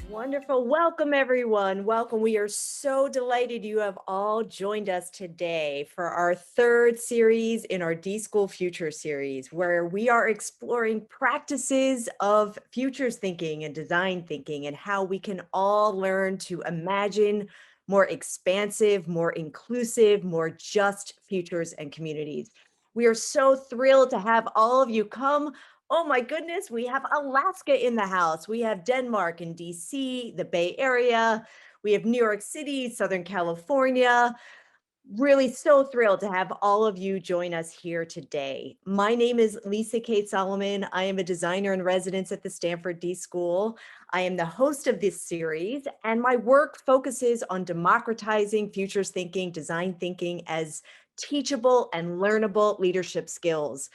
Wonderful. Welcome, everyone. Welcome. We are so delighted you have all joined us today for our third series in our D.school Future series, where we are exploring practices of futures thinking and design thinking and how we can all learn to imagine more expansive, more inclusive, more just futures and communities. We are so thrilled to have all of you come. Oh my goodness, we have Alaska in the house. We have Denmark and DC, the Bay Area. We have New York City, Southern California. Really so thrilled to have all of you join us here today. My name is Lisa Kate Solomon. I am a designer in residence at the Stanford D.school. I am the host of this series, and my work focuses on democratizing futures thinking, design thinking as teachable and learnable leadership skills.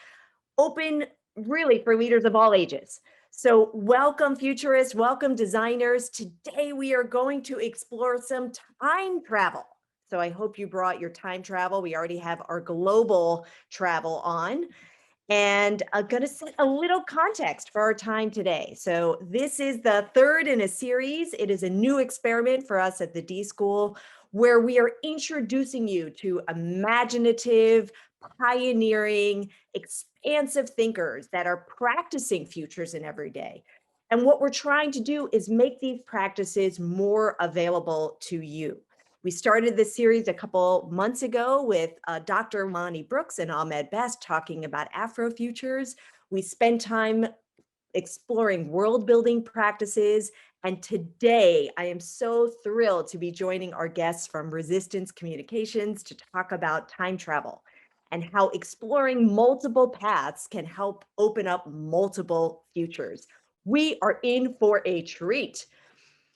Open really for leaders of all ages. So welcome futurists, welcome designers. Today we are going to explore some time travel. So I hope you brought your time travel. We already have our global travel on. And I'm going to set a little context for our time today. So this is the third in a series. It is a new experiment for us at the D.school, where we are introducing you to imaginative, pioneering, expansive thinkers that are practicing futures in every day. And what we're trying to do is make these practices more available to you. We started this series a couple months ago with Dr. Lonnie Brooks and Ahmed Best talking about Afrofutures. We spent time exploring world building practices. And today I am so thrilled to be joining our guests from Resistance Communications to talk about time travel and how exploring multiple paths can help open up multiple futures. We are in for a treat.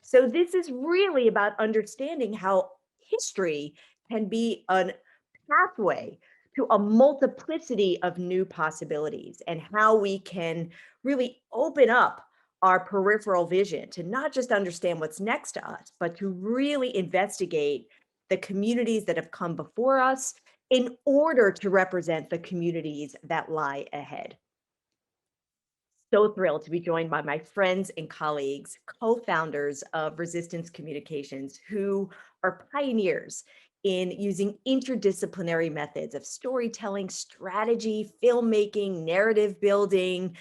So this is really about understanding how history can be a pathway to a multiplicity of new possibilities and how we can really open up our peripheral vision to not just understand what's next to us, but to really investigate the communities that have come before us in order to represent the communities that lie ahead. So thrilled to be joined by my friends and colleagues, co-founders of Resistance Communications, who are pioneers in using interdisciplinary methods of storytelling, strategy, filmmaking, narrative building,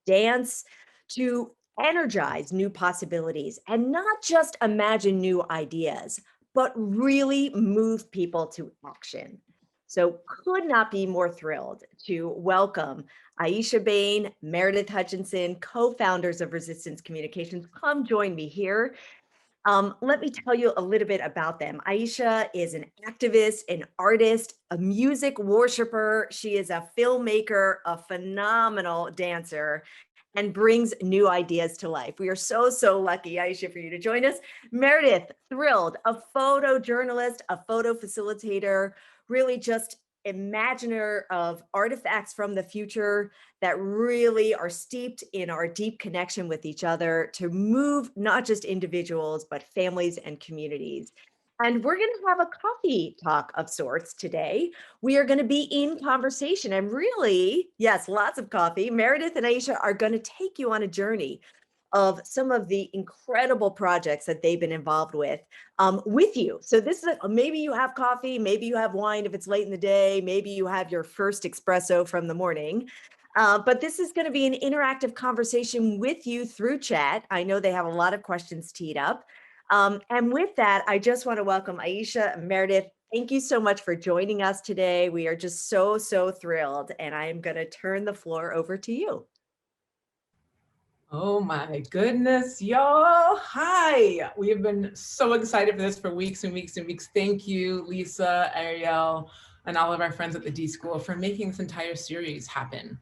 dance to energize new possibilities and not just imagine new ideas, but really move people to action. So could not be more thrilled to welcome Aisha Bain, Meredith Hutchinson, co-founders of Resistance Communications. Come join me here. Let me tell you a little bit about them. Aisha is an activist, an artist, a music worshiper. She is a filmmaker, a phenomenal dancer, and brings new ideas to life. We are so, so lucky, Aisha, for you to join us. Meredith, thrilled, a photojournalist, a photo facilitator, really just imaginer of artifacts from the future that really are steeped in our deep connection with each other to move not just individuals, but families and communities. And we're going to have a coffee talk of sorts today. We are going to be in conversation and really, yes, lots of coffee. Meredith and Aisha are going to take you on a journey of some of the incredible projects that they've been involved with you. So this is maybe you have coffee, maybe you have wine if it's late in the day, maybe you have your first espresso from the morning. But this is going to be an interactive conversation with you through chat. I know they have a lot of questions teed up. And with that, I just want to welcome Aisha and Meredith. Thank you so much for joining us today. We are just so, so thrilled. And I am going to turn the floor over to you. Oh my goodness, y'all. Hi. We have been so excited for this for weeks and weeks and weeks. Thank you, Lisa, Ariel, and all of our friends at the D.school for making this entire series happen.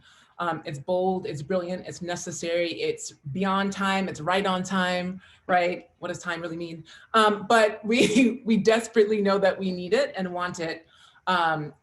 It's bold, it's brilliant, it's necessary, it's beyond time, it's right on time, right? What does time really mean? But we desperately know that we need it and want it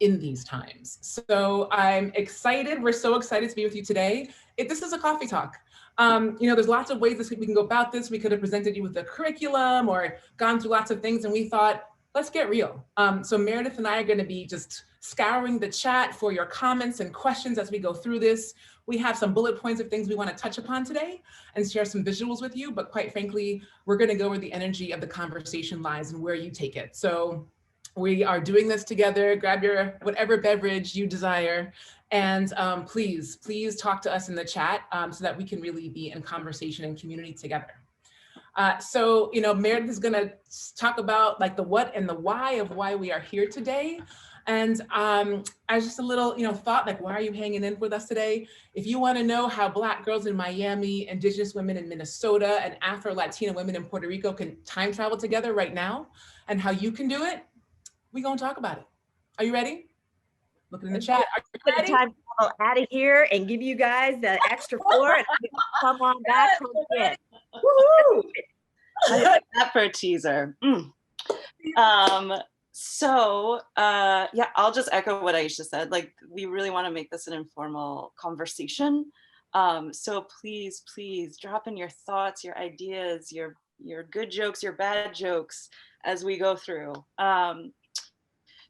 in these times. So I'm excited. We're so excited to be with you today. This is a coffee talk. There's lots of ways we can go about this. We could have presented you with a curriculum or gone through lots of things. And we thought, let's get real. So Meredith and I are going to be just scouring the chat for your comments and questions as we go through this. We have some bullet points of things we want to touch upon today and share some visuals with you, but quite frankly, we're going to go where the energy of the conversation lies and where you take it. So we are doing this together. Grab your whatever beverage you desire. And please talk to us in the chat so that we can really be in conversation and community together. So, Meredith is going to talk about like the what and the why of why we are here today. And as just a little, thought, like, why are you hanging in with us today? If you want to know how Black girls in Miami, Indigenous women in Minnesota, and Afro-Latina women in Puerto Rico can time travel together right now and how you can do it, we're going to talk about it. Are you ready? Look in the chat. Are you ready? Time out of here and give you guys the extra floor and come on back. Woohoo! I like that for a teaser. So yeah, I'll just echo what Aisha said. Like, we really want to make this an informal conversation. So please drop in your thoughts, your ideas, your good jokes, your bad jokes as we go through.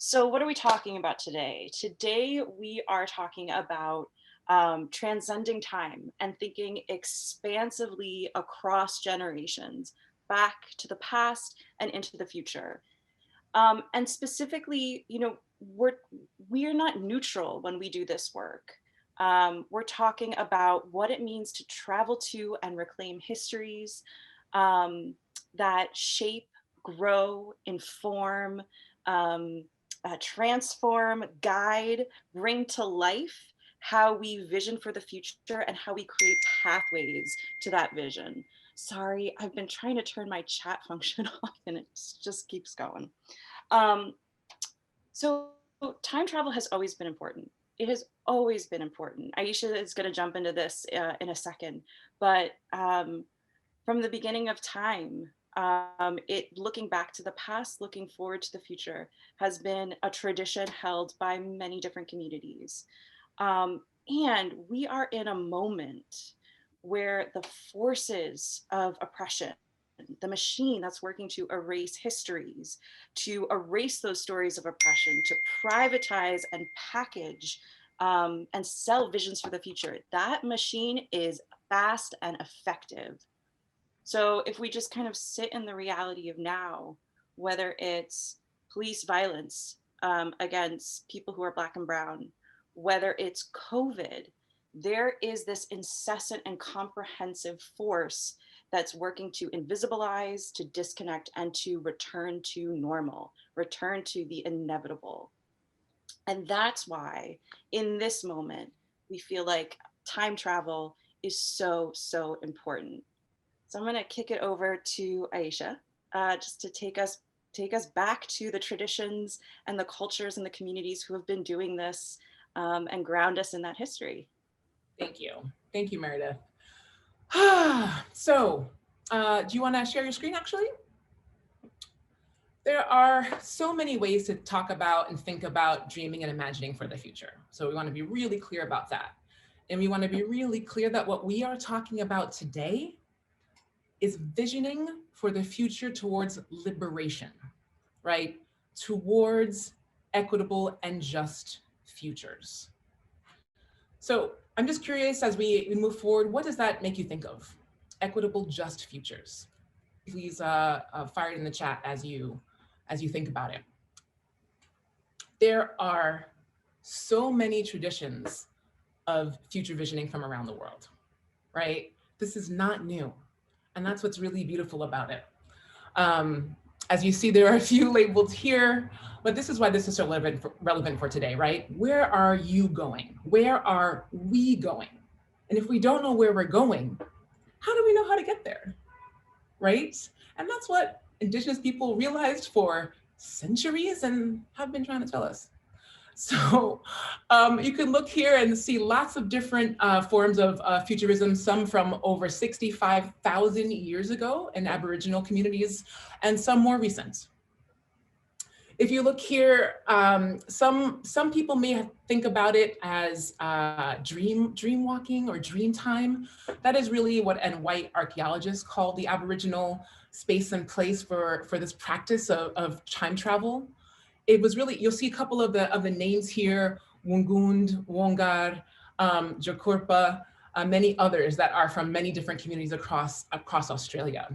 So what are we talking about today? Today we are talking about transcending time and thinking expansively across generations, back to the past and into the future. And specifically, we're not neutral when we do this work. We're talking about what it means to travel to and reclaim histories that shape, grow, inform, transform, guide, bring to life how we vision for the future and how we create pathways to that vision. Sorry, I've been trying to turn my chat function off and it just keeps going. So time travel has always been important. It has always been important. Aisha is going to jump into this in a second, but from the beginning of time, looking back to the past, looking forward to the future, has been a tradition held by many different communities. And we are in a moment where the forces of oppression, the machine that's working to erase histories, to erase those stories of oppression, to privatize and package and sell visions for the future, that machine is fast and effective. So if we just kind of sit in the reality of now, whether it's police violence against people who are Black and brown, whether it's COVID, there is this incessant and comprehensive force that's working to invisibilize, to disconnect, and to return to normal, return to the inevitable. And that's why in this moment, we feel like time travel is so, so important. So I'm going to kick it over to Aisha, just to take us back to the traditions and the cultures and the communities who have been doing this and ground us in that history. Thank you, Meredith. So, do you want to share your screen actually? There are so many ways to talk about and think about dreaming and imagining for the future. So we want to be really clear about that. And we want to be really clear that what we are talking about today is visioning for the future towards liberation, right? Towards equitable and just futures. So I'm just curious, as we move forward, what does that make you think of? Equitable, just futures. Please fire it in the chat as you think about it. There are so many traditions of future visioning from around the world, right? This is not new. And that's what's really beautiful about it. As you see, there are a few labeled here, but this is why this is so relevant for today, right? Where are you going? Where are we going? And if we don't know where we're going, how do we know how to get there, right? And that's what Indigenous people realized for centuries and have been trying to tell us. So you can look here and see lots of different forms of futurism, some from over 65,000 years ago in Aboriginal communities, and some more recent. If you look here, some people may think about it as dream walking or dream time. That is really what white archaeologists call the Aboriginal space and place for this practice of time travel. It was really, you'll see a couple of the names here, Wungund, Wongar, Jakurpa, many others that are from many different communities across Australia.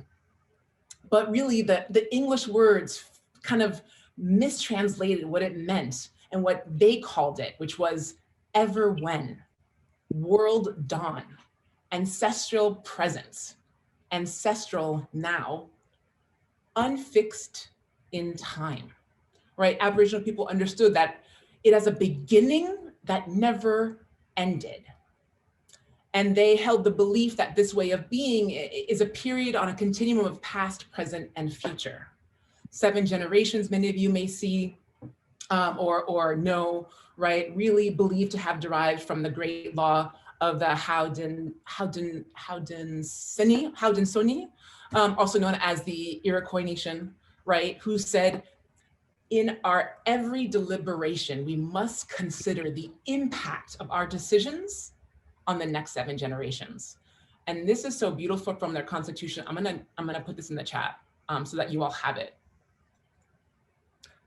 But really the English words kind of mistranslated what it meant and what they called it, which was ever when, world dawn, ancestral presence, ancestral now, unfixed in time, right? Aboriginal people understood that it has a beginning that never ended. And they held the belief that this way of being is a period on a continuum of past, present, and future. 7 generations, many of you may see or know, right? Really believed to have derived from the great law of the Haudenosaunee, also known as the Iroquois Nation, right? Who said, in our every deliberation, we must consider the impact of our decisions on the next 7 generations. And this is so beautiful from their constitution. I'm gonna put this in the chat so that you all have it.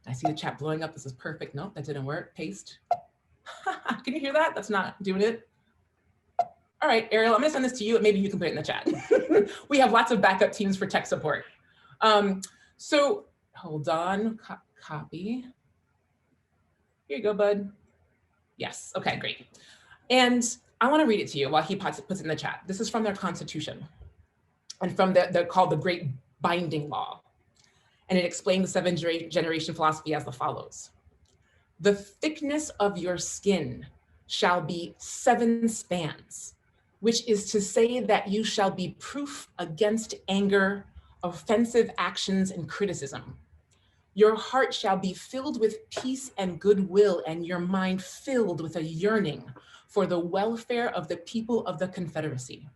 I see the chat blowing up. This is perfect. Nope, that didn't work. Paste. Can you hear that? That's not doing it. All right, Ariel, I'm gonna send this to you. Maybe you can put it in the chat. We have lots of backup teams for tech support. So hold on, copy. Here you go, bud. Yes, okay, great. And I wanna read it to you while he puts it in the chat. This is from their constitution and from they're called the Great Binding Law. And it explained the 7 generation philosophy as follows. The thickness of your skin shall be 7 spans, which is to say that you shall be proof against anger, offensive actions, and criticism. Your heart shall be filled with peace and goodwill, and your mind filled with a yearning for the welfare of the people of the Confederacy.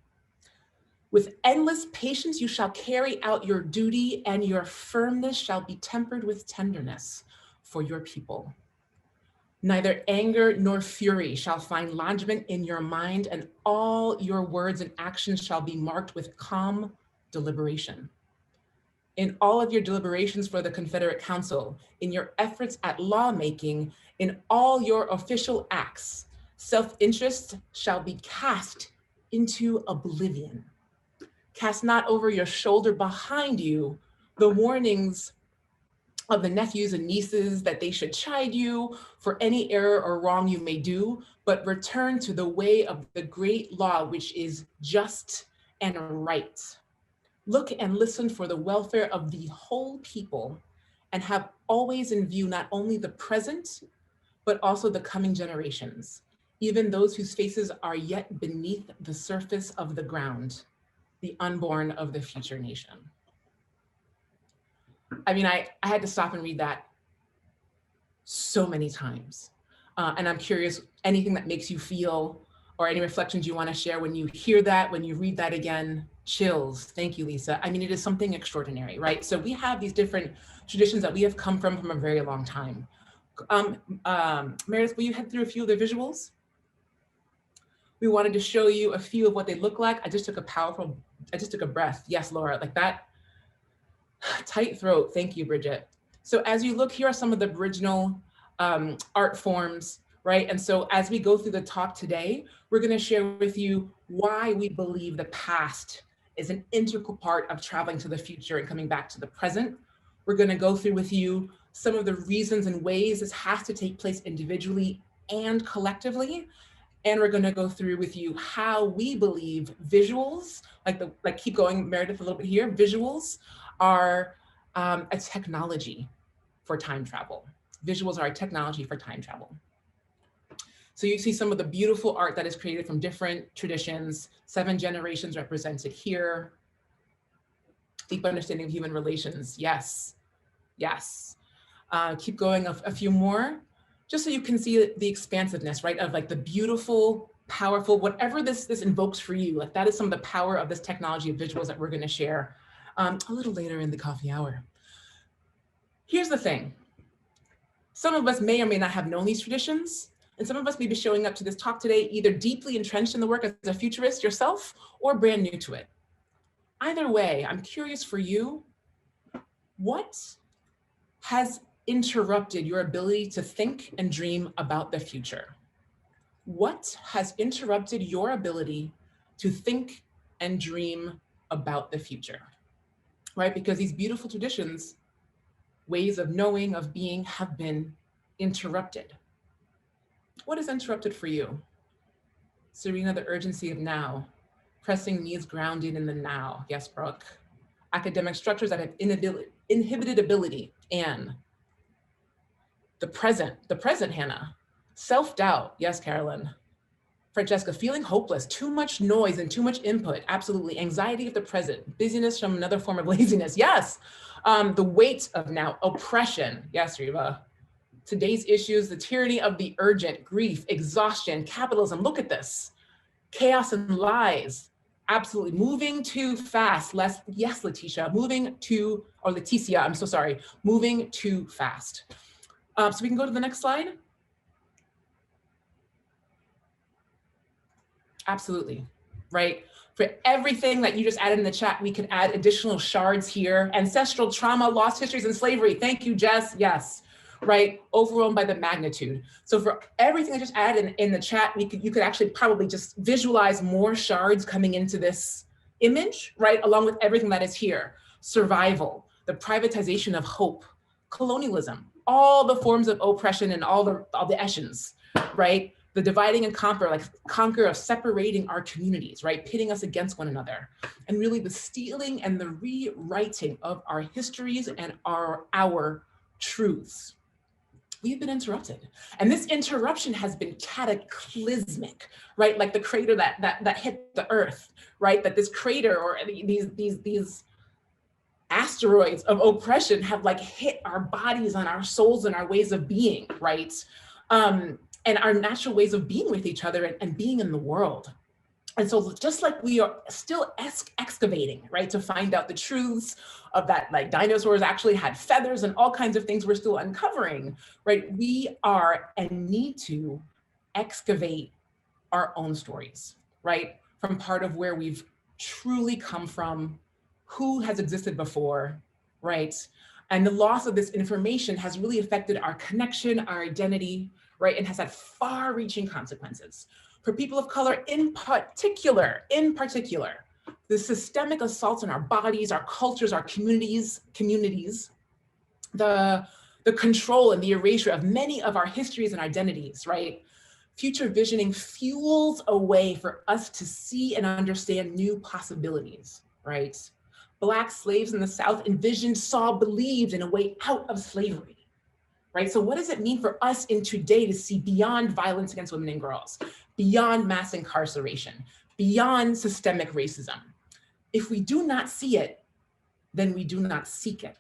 With endless patience, you shall carry out your duty, and your firmness shall be tempered with tenderness for your people. Neither anger nor fury shall find lodgment in your mind, and all your words and actions shall be marked with calm deliberation. In all of your deliberations for the Confederate Council, in your efforts at lawmaking, in all your official acts, self-interest shall be cast into oblivion. Cast not over your shoulder behind you the warnings of the nephews and nieces that they should chide you for any error or wrong you may do, but return to the way of the great law, which is just and right. Look and listen for the welfare of the whole people, and have always in view not only the present, but also the coming generations, even those whose faces are yet beneath the surface of the ground, the unborn of the future nation. I mean, I had to stop and read that so many times. And I'm curious, anything that makes you feel, or any reflections you want to share when you hear that, when you read that again. Chills. Thank you, Lisa. I mean, it is something extraordinary, right? So we have these different traditions that we have come from a very long time. Meredith, will you head through a few of the visuals? We wanted to show you a few of what they look like. I just took a breath. Yes, Laura, like that. Tight throat. Thank you, Bridget. So as you look, here are some of the original art forms, right? And so as we go through the talk today, we're going to share with you why we believe the past is an integral part of traveling to the future and coming back to the present. We're going to go through with you some of the reasons and ways this has to take place individually and collectively. And we're going to go through with you how we believe visuals, like keep going, Meredith, a little bit here, visuals are a technology for time travel. Visuals are a technology for time travel. So you see some of the beautiful art that is created from different traditions, 7 generations represented here. Deep understanding of human relations, yes, yes. Keep going a few more, just so you can see the expansiveness, right? Of like the beautiful, powerful, whatever this invokes for you. Like that is some of the power of this technology of visuals that we're gonna share a little later in the coffee hour. Here's the thing. Some of us may or may not have known these traditions, and some of us may be showing up to this talk today either deeply entrenched in the work as a futurist yourself or brand new to it. Either way, I'm curious for you, what has interrupted your ability to think and dream about the future? What has interrupted your ability to think and dream about the future, right? Because these beautiful traditions, ways of knowing, of being, have been interrupted. What is interrupted for you? Serena, the urgency of now, pressing needs grounded in the now. Yes, Brooke. Academic structures that have inhibited ability. Anne. The present, Hannah. Self-doubt. Yes, Carolyn. Francesca, feeling hopeless, too much noise and too much input. Absolutely. Anxiety of the present, busyness from another form of laziness. Yes. The weight of now, oppression. Yes, Reva. Today's issues, the tyranny of the urgent, grief, exhaustion, capitalism. Look at this. Chaos and lies. Absolutely. Moving too fast. Yes, Letitia. Leticia, I'm so sorry. Moving too fast. So we can go to the next slide. Absolutely, right? For everything that you just added in the chat, we could add additional shards here. Ancestral trauma, lost histories, and slavery. Thank you, Jess. Yes, right? Overwhelmed by the magnitude. So for everything I just added in the chat, you could actually probably just visualize more shards coming into this image, right? Along with everything that is here. Survival, the privatization of hope, colonialism, all the forms of oppression and all the Eshens, right? The dividing and conquer of separating our communities, right? Pitting us against one another. And really the stealing and the rewriting of our histories and our truths. We've been interrupted. And this interruption has been cataclysmic, right? Like the crater that hit the earth, right? That this crater or these asteroids of oppression have like hit our bodies and our souls and our ways of being, right? And our natural ways of being with each other and being in the world. And so just like we are still excavating, right, to find out the truths of that, like dinosaurs actually had feathers and all kinds of things we're still uncovering, right? We are and need to excavate our own stories, right? From part of where we've truly come from, who has existed before, right? And the loss of this information has really affected our connection, our identity, right? And has had far-reaching consequences. For people of color in particular, the systemic assaults on our bodies, our cultures, our communities, the control and the erasure of many of our histories and identities, right? Future visioning fuels a way for us to see and understand new possibilities, right? Black slaves in the South envisioned, saw, believed in a way out of slavery. Right? So what does it mean for us in today to see beyond violence against women and girls, beyond mass incarceration, beyond systemic racism? If we do not see it, then we do not seek it.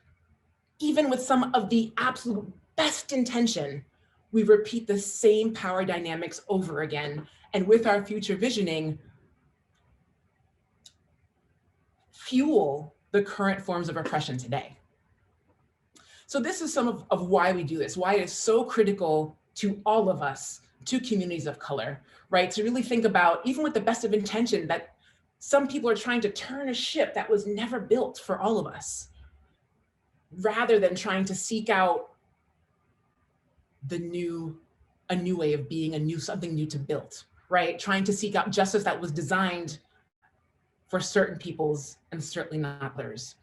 Even with some of the absolute best intention, we repeat the same power dynamics over again. And with our future visioning, fuel the current forms of oppression today. So this is some of why we do this, why it is so critical to all of us, to communities of color, right? To really think about, even with the best of intention, that some people are trying to turn a ship that was never built for all of us, rather than trying to seek out a new way of being, something new to build, right? Trying to seek out justice that was designed for certain peoples and certainly not others.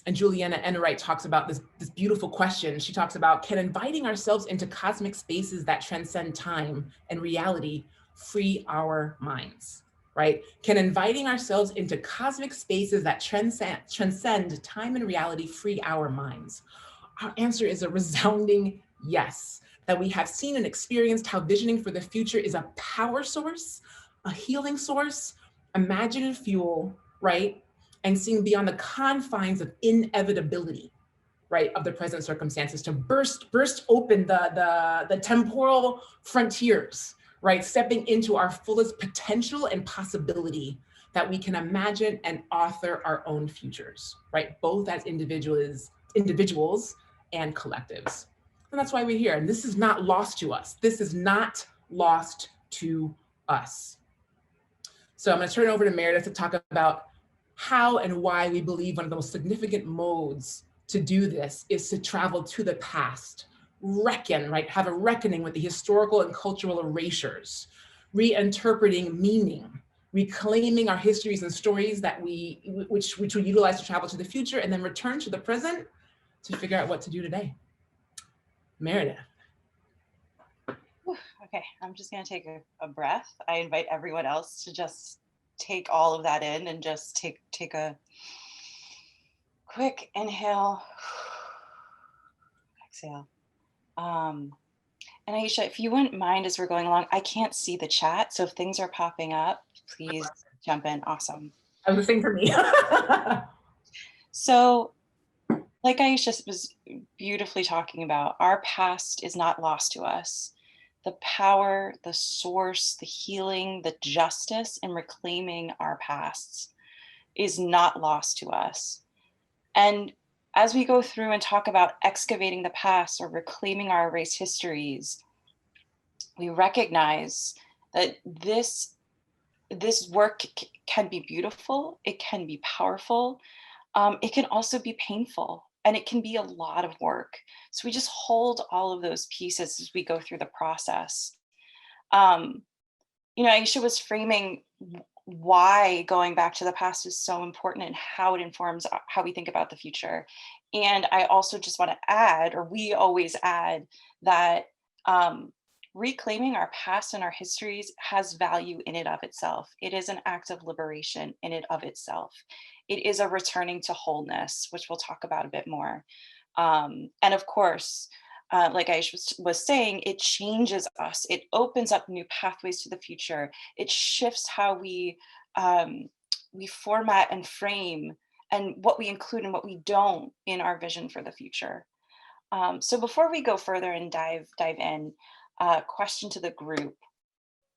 And Juliana Enright talks about this beautiful question. She talks about, can inviting ourselves into cosmic spaces that transcend time and reality free our minds, right? Can inviting ourselves into cosmic spaces that transcend time and reality free our minds? Our answer is a resounding yes, that we have seen and experienced how visioning for the future is a power source, a healing source, imaginative fuel, right? And seeing beyond the confines of inevitability, right, of the present circumstances, to burst open the temporal frontiers, right, stepping into our fullest potential and possibility that we can imagine and author our own futures, right, both as individuals and collectives. And that's why we're here. And this is not lost to us. This is not lost to us. So I'm going to turn it over to Meredith to talk about how and why we believe one of the most significant modes to do this is to travel to the past, reckon, right? Have a reckoning with the historical and cultural erasures, reinterpreting meaning, reclaiming our histories and stories that which we utilize to travel to the future, and then return to the present to figure out what to do today. Meredith. Okay, I'm just gonna take a breath. I invite everyone else to just take all of that in and just take a quick inhale, exhale. And Aisha, if you wouldn't mind as we're going along, I can't see the chat, so if things are popping up, please jump in. Awesome. That was the same for me. So, like Aisha was beautifully talking about, our past is not lost to us. The power, the source, the healing, the justice in reclaiming our pasts is not lost to us. And as we go through and talk about excavating the past or reclaiming our erased histories, we recognize that this work can be beautiful, it can be powerful, it can also be painful, and it can be a lot of work. So we just hold all of those pieces as we go through the process. Aisha was framing why going back to the past is so important and how it informs how we think about the future. And I also just want to add, or we always add, that reclaiming our past and our histories has value in and of itself. It is an act of liberation in and of itself. It is a returning to wholeness, which we'll talk about a bit more. And of course, like Aisha was saying, it changes us. It opens up new pathways to the future. It shifts how we format and frame and what we include and what we don't in our vision for the future. So before we go further and dive in, question to the group: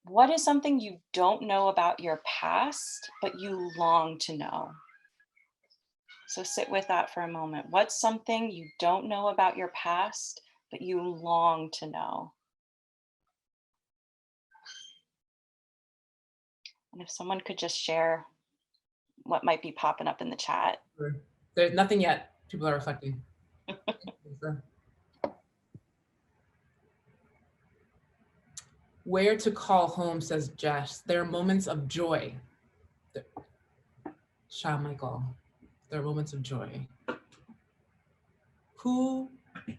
what is something you don't know about your past, but you long to know? So sit with that for a moment. What's something you don't know about your past, but you long to know? And if someone could just share what might be popping up in the chat. There's nothing yet. People are reflecting. Where to call home, says Jess. There are moments of joy. Shah Michael. There are moments of joy. Who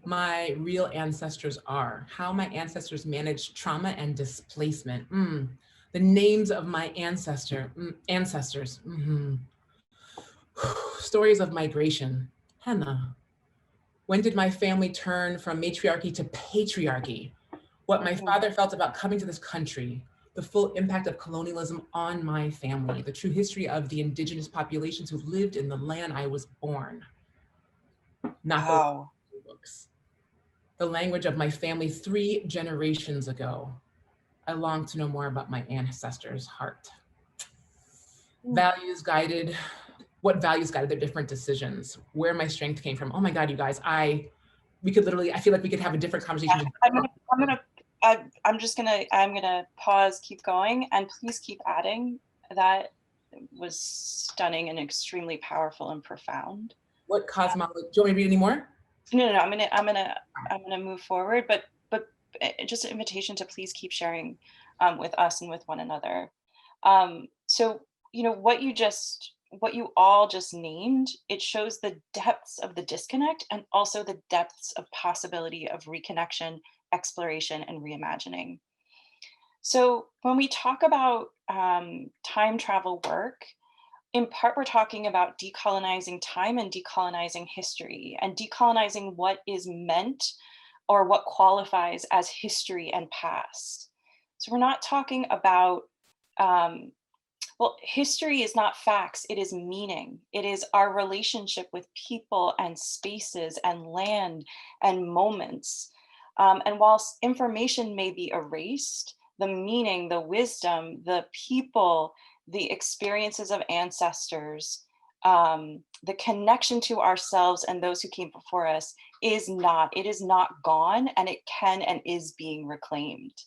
my real ancestors are, how my ancestors managed trauma and displacement. The names of my ancestors. Stories of migration. Henna. When did my family turn from matriarchy to patriarchy? What my father felt about coming to this country, the full impact of colonialism on my family, the true history of the indigenous populations who lived in the land I was born. Not the books. The language of my family 3 generations ago. I long to know more about my ancestors' heart. Values guided, what values guided their different decisions, where my strength came from. Oh my God, you guys, I feel like we could have a different conversation. I'm gonna pause, keep going, and please keep adding. That was stunning and extremely powerful and profound. What cosmology? Do you want me to read any more? No. I'm gonna move forward, but just an invitation to please keep sharing with us and with one another. So what you all just named, it shows the depths of the disconnect and also the depths of possibility of reconnection, exploration, and reimagining. So when we talk about time travel work, in part, we're talking about decolonizing time and decolonizing history and decolonizing what is meant or what qualifies as history and past. So we're not talking about, history is not facts, it is meaning. It is our relationship with people and spaces and land and moments. And whilst information may be erased, the meaning, the wisdom, the people, the experiences of ancestors, the connection to ourselves and those who came before us is not gone, and it can and is being reclaimed.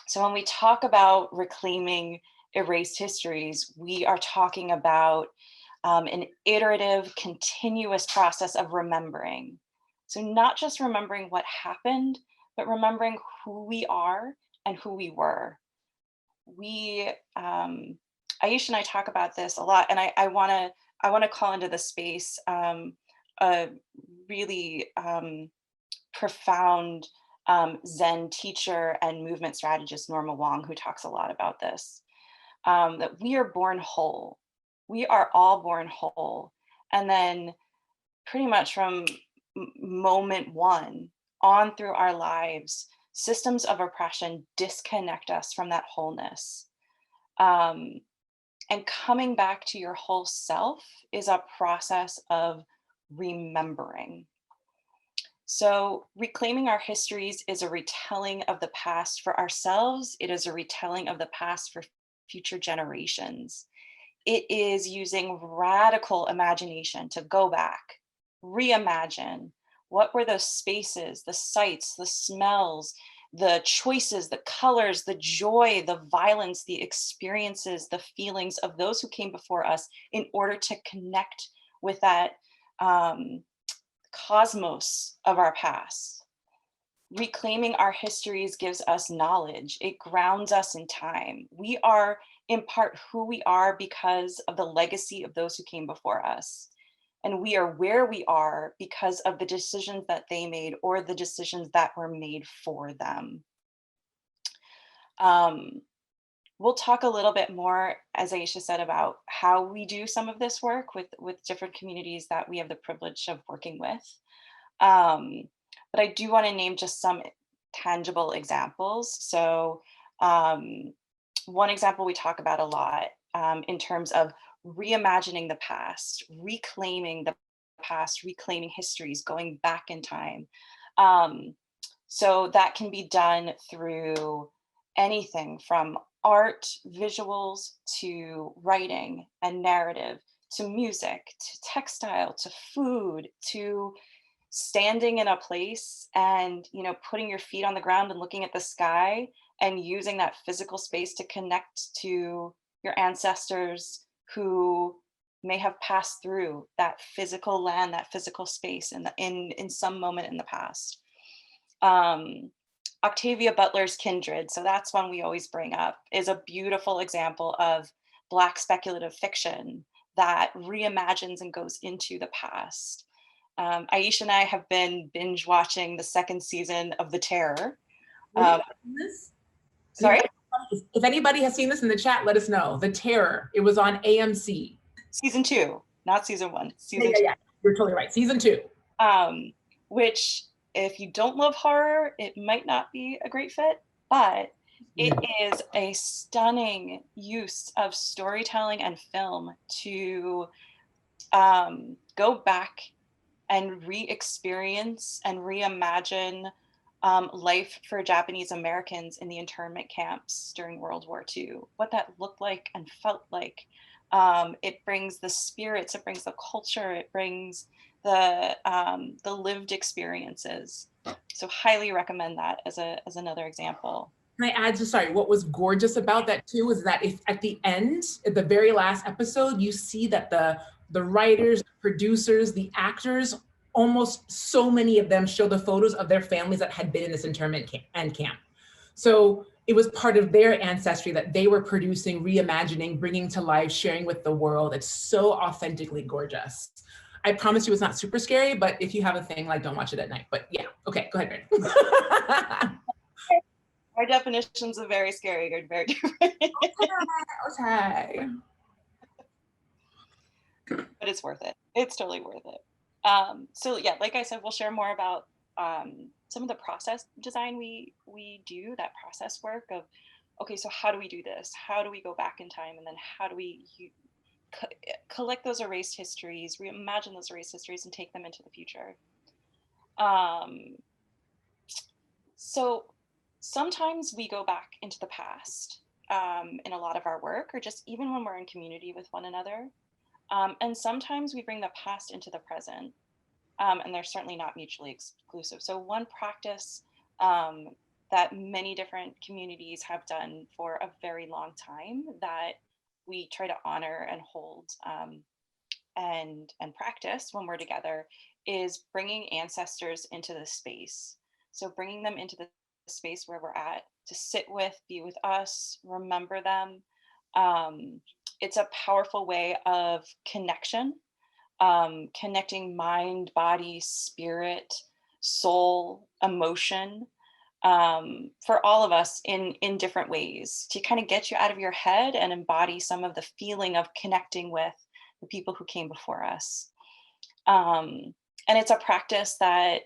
So when we talk about reclaiming erased histories, we are talking about an iterative, continuous process of remembering. So not just remembering what happened, but remembering who we are and who we were. Aisha and I talk about this a lot, and I want to call into the space a really profound Zen teacher and movement strategist, Norma Wong, who talks a lot about this, that we are born whole. We are all born whole. And then pretty much from moment one on through our lives, systems of oppression disconnect us from that wholeness. And coming back to your whole self is a process of remembering. So reclaiming our histories is a retelling of the past for ourselves. It is a retelling of the past for future generations. It is using radical imagination to go back, reimagine what were those spaces, the sights, the smells, the choices, the colors, the joy, the violence, the experiences, the feelings of those who came before us in order to connect with that cosmos of our past. Reclaiming our histories gives us knowledge. It grounds us in time. We are in part who we are because of the legacy of those who came before us. And we are where we are because of the decisions that they made or the decisions that were made for them. We'll talk a little bit more, as Aisha said, about how we do some of this work with different communities that we have the privilege of working with. But I do want to name just some tangible examples. So one example we talk about a lot in terms of reimagining the past, reclaiming the past, reclaiming histories, going back in time. So that can be done through anything from art, visuals, to writing and narrative, to music, to textile, to food, to standing in a place and, you know, putting your feet on the ground and looking at the sky and using that physical space to connect to your ancestors who may have passed through that physical land, that physical space in some moment in the past. Octavia Butler's Kindred, so that's one we always bring up, is a beautiful example of Black speculative fiction that reimagines and goes into the past. Aisha and I have been binge watching the second season of The Terror. Sorry? If anybody has seen this in the chat, let us know. The Terror. It was on AMC. Season 2, not season 1. Season yeah. You're totally right. Season 2. Which, if you don't love horror, it might not be a great fit, but it is a stunning use of storytelling and film to go back and re-experience and reimagine life for Japanese Americans in the internment camps during World War II, what that looked like and felt like. It brings the spirits, it brings the culture, it brings the lived experiences. So highly recommend that as another example. Can I add, just sorry, what was gorgeous about that too is that if at the end, at the very last episode, you see that the writers, producers, the actors, almost so many of them show the photos of their families that had been in this internment camp. So it was part of their ancestry that they were producing, reimagining, bringing to life, sharing with the world. It's so authentically gorgeous. I promise you it's not super scary, but if you have a thing, like, don't watch it at night. But yeah, okay, go ahead, Mary. Our definitions of very scary are very different. Okay. But it's worth it. It's totally worth it. So yeah, like I said, we'll share more about some of the process design we do, that process work of, okay, so how do we do this? How do we go back in time? And then how do we collect those erased histories, reimagine those erased histories and take them into the future? So sometimes we go back into the past in a lot of our work, or just even when we're in community with one another. And sometimes we bring the past into the present, and they're certainly not mutually exclusive. So one practice that many different communities have done for a very long time that we try to honor and hold and practice when we're together is bringing ancestors into the space. So bringing them into the space where we're at to sit with, be with us, remember them. It's a powerful way of connection, connecting mind, body, spirit, soul, emotion, for all of us in different ways to kind of get you out of your head and embody some of the feeling of connecting with the people who came before us. And it's a practice that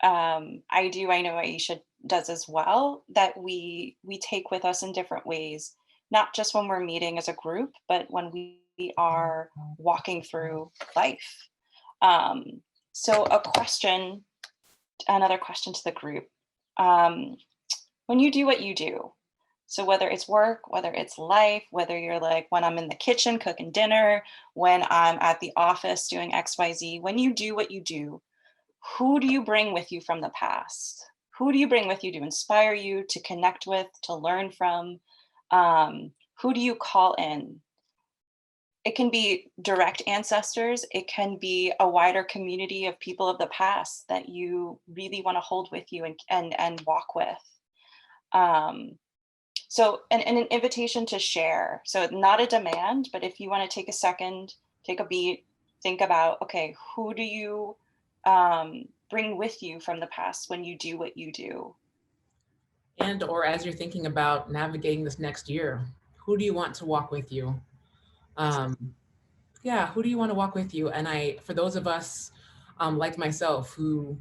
I do, I know Aisha does as well, that we take with us in different ways, not just when we're meeting as a group, but when we are walking through life. So another question to the group. When you do what you do, so whether it's work, whether it's life, whether you're like when I'm in the kitchen cooking dinner, when I'm at the office doing XYZ, when you do what you do, who do you bring with you from the past? Who do you bring with you to inspire you, to connect with, to learn from? Who do you call in? It can be direct ancestors. It can be a wider community of people of the past that you really want to hold with you and walk with. So an invitation to share. So not a demand, but if you want to take a second, take a beat, think about, okay, who do you bring with you from the past when you do what you do? And or as you're thinking about navigating this next year, who do you want to walk with you? Yeah, who do you want to walk with you? And for those of us like myself who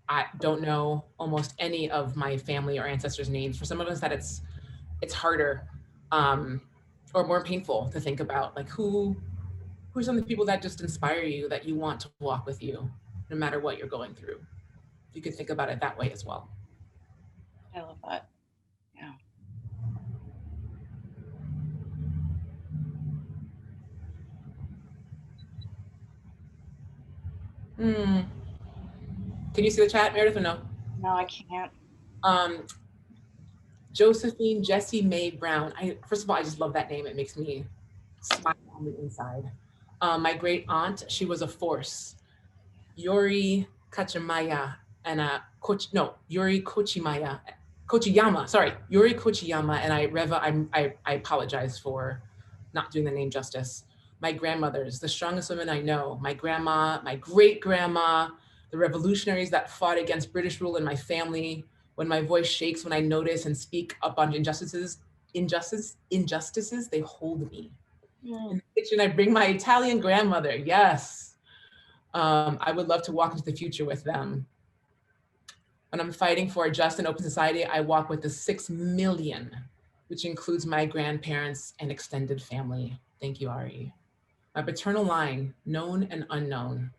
I don't know almost any of my family or ancestors' names, for some of us that it's harder or more painful to think about, like who are some of the people that just inspire you, that you want to walk with you no matter what you're going through. You could think about it that way as well. I love that. Yeah. Can you see the chat, Meredith, or no? No, I can't. Josephine Jessie Mae Brown. First of all, I just love that name. It makes me smile on the inside. My great aunt, she was a force. Yuri Kachimaya and Yuri Kochiyama. Sorry, Yuri Kochiyama. And Reva, I apologize for not doing the name justice. My grandmothers, the strongest women I know. My grandma, my great grandma, the revolutionaries that fought against British rule in my family. When my voice shakes, when I notice and speak up on injustices, they hold me. In the kitchen, I bring my Italian grandmother. Yes. I would love to walk into the future with them. When I'm fighting for a just and open society, I walk with the 6 million, which includes my grandparents and extended family. Thank you, Ari. My paternal line, known and unknown.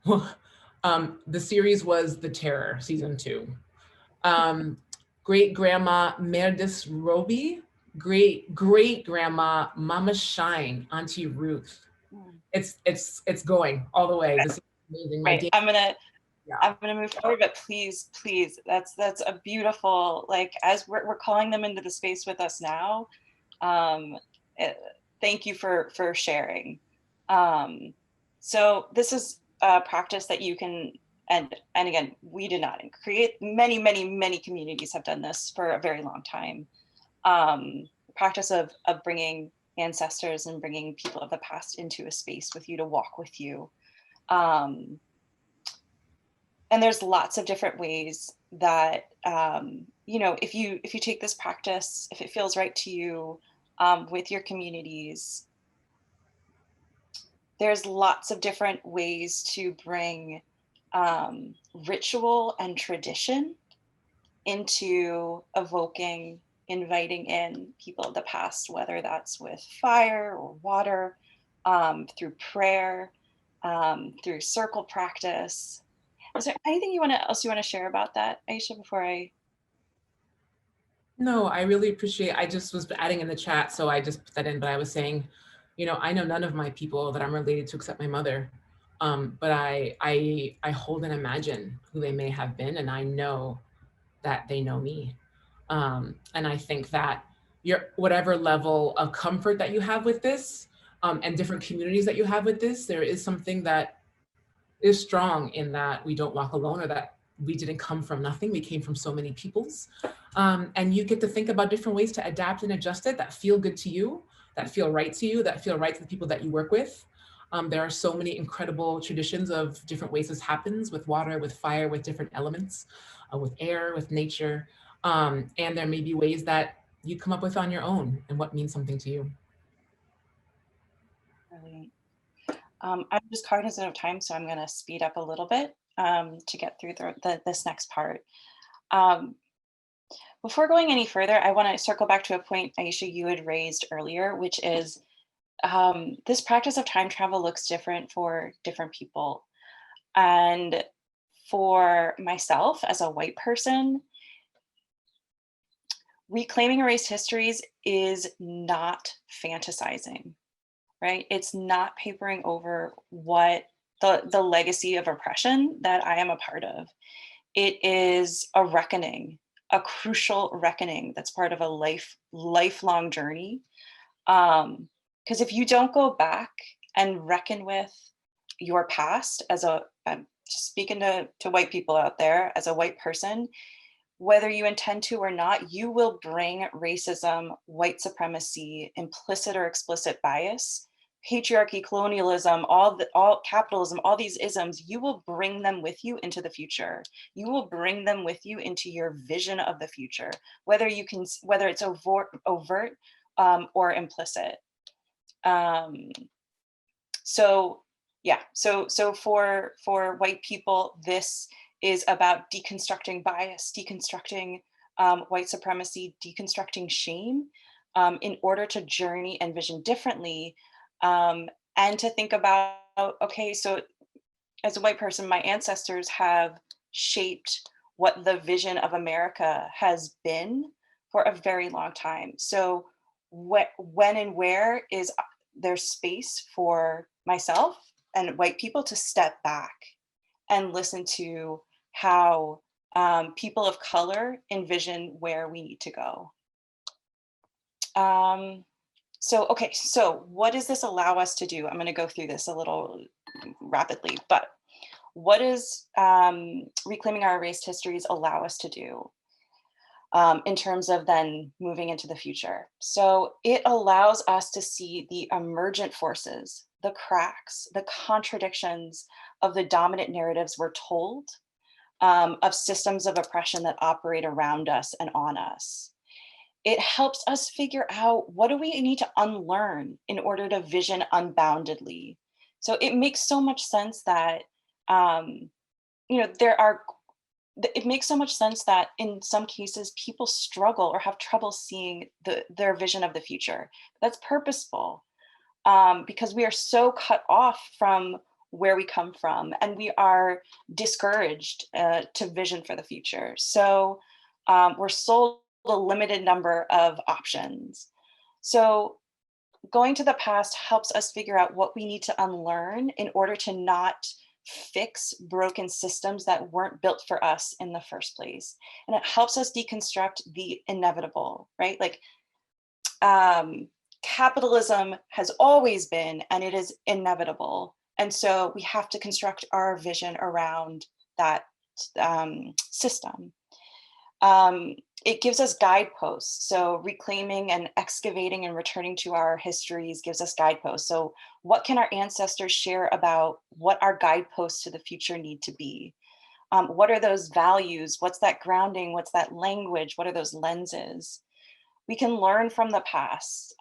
The series was The Terror, season 2. Great grandma Meredith Roby, great grandma Mama Shine, Auntie Ruth. It's going all the way. This is amazing. Right. I'm gonna move forward, but please, that's a beautiful, like, as we're calling them into the space with us now. Thank you for sharing. So this is a practice that you can, and again, we did not create. Many communities have done this for a very long time. Practice of bringing ancestors and bringing people of the past into a space with you to walk with you. And there's lots of different ways that, if you take this practice, if it feels right to you, with your communities, there's lots of different ways to bring ritual and tradition into evoking, inviting in people of the past, whether that's with fire or water, through prayer, through circle practice. Is there anything else you want to share about that, Aisha, before I? No, I really appreciate, I just was adding in the chat, so I just put that in, but I was saying, I know none of my people that I'm related to except my mother, but I hold and imagine who they may have been, and I know that they know me. And I think that whatever level of comfort that you have with this, and different communities that you have with this, there is something that is strong in that we don't walk alone, or that we didn't come from nothing. We came from so many peoples. And you get to think about different ways to adapt and adjust it that feel good to you, that feel right to you, that feel right to the people that you work with. There are so many incredible traditions of different ways this happens, with water, with fire, with different elements, with air, with nature. And there may be ways that you come up with on your own and what means something to you. Brilliant. I'm just cognizant of time, so I'm going to speed up a little bit to get through this next part. Before going any further, I want to circle back to a point, Aisha, you had raised earlier, which is this practice of time travel looks different for different people. And for myself as a white person, reclaiming erased histories is not fantasizing, right? It's not papering over what the legacy of oppression that I am a part of. It is a reckoning, a crucial reckoning that's part of a lifelong journey. Because if you don't go back and reckon with your past I'm just speaking to white people out there, as a white person, whether you intend to or not, you will bring racism, white supremacy, implicit or explicit bias, patriarchy, colonialism, all capitalism, all these isms, you will bring them with you into the future. You will bring them with you into your vision of the future, whether it's overt or implicit. So for white people, this is about deconstructing bias, deconstructing white supremacy, deconstructing shame, in order to journey and vision differently, and to think about, okay, so as a white person, my ancestors have shaped what the vision of America has been for a very long time. So when and where is there space for myself and white people to step back and listen to how people of color envision where we need to go? So what does this allow us to do? I'm going to go through this a little rapidly, but what does reclaiming our erased histories allow us to do in terms of then moving into the future? So it allows us to see the emergent forces, the cracks, the contradictions of the dominant narratives we're told, of systems of oppression that operate around us and on us. It helps us figure out, what do we need to unlearn in order to vision unboundedly? So it makes so much sense that, it makes so much sense that in some cases people struggle or have trouble seeing their vision of the future. That's purposeful, because we are so cut off from where we come from, and we are discouraged to vision for the future. So we're sold a limited number of options. So going to the past helps us figure out what we need to unlearn in order to not fix broken systems that weren't built for us in the first place. And it helps us deconstruct the inevitable, right? Like capitalism has always been, and it is inevitable. And so we have to construct our vision around that system. It gives us guideposts. So reclaiming and excavating and returning to our histories gives us guideposts. So what can our ancestors share about what our guideposts to the future need to be? What are those values? What's that grounding? What's that language? What are those lenses? We can learn from the past,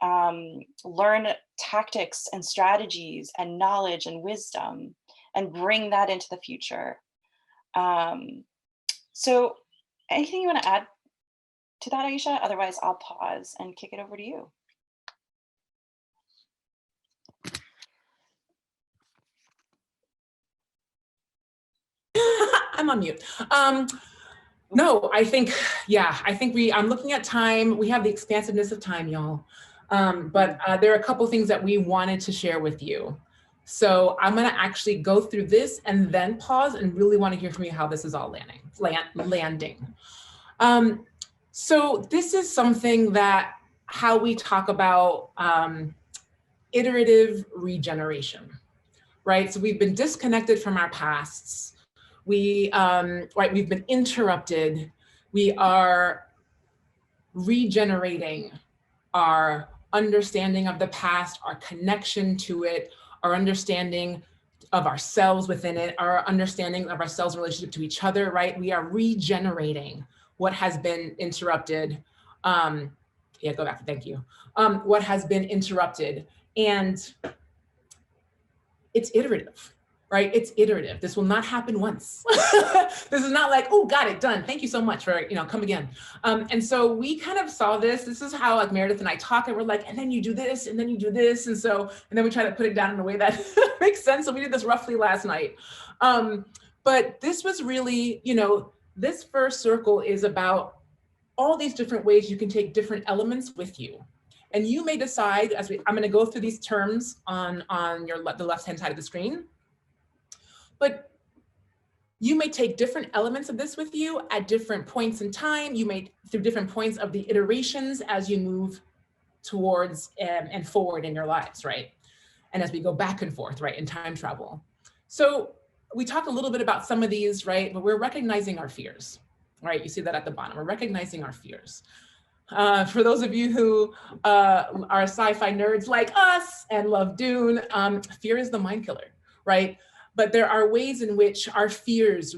learn tactics and strategies and knowledge and wisdom, and bring that into the future. So anything you want to add to that, Aisha? Otherwise, I'll pause and kick it over to you. I'm on mute. No, I think I'm looking at time. We have the expansiveness of time, y'all. But there are a couple things that we wanted to share with you. So I'm gonna actually go through this and then pause and really want to hear from you how this is all landing. So this is something that how we talk about iterative regeneration, right? So we've been disconnected from our pasts. We've been interrupted. We are regenerating our understanding of the past, our connection to it, our understanding of ourselves within it, our understanding of ourselves in relationship to each other, right? We are regenerating what has been interrupted. Yeah, go back, thank you. What has been interrupted, and it's iterative, right? It's iterative. This will not happen once. This is not like, oh, got it, done. Thank you so much for, come again. And so we kind of saw this. This is how like Meredith and I talk, and we're like, and then you do this, and then you do this. And then we try to put it down in a way that makes sense. So we did this roughly last night. But this was really, this first circle is about all these different ways you can take different elements with you. And you may decide, I'm going to go through these terms on the left-hand side of the screen, but you may take different elements of this with you at different points in time. You may, through different points of the iterations as you move towards and forward in your lives, right? And as we go back and forth, right, in time travel. So we talked a little bit about some of these, right? But we're recognizing our fears, right? You see that at the bottom. We're recognizing our fears. For those of you who are sci-fi nerds like us and love Dune, fear is the mind killer, right? But there are ways in which our fears,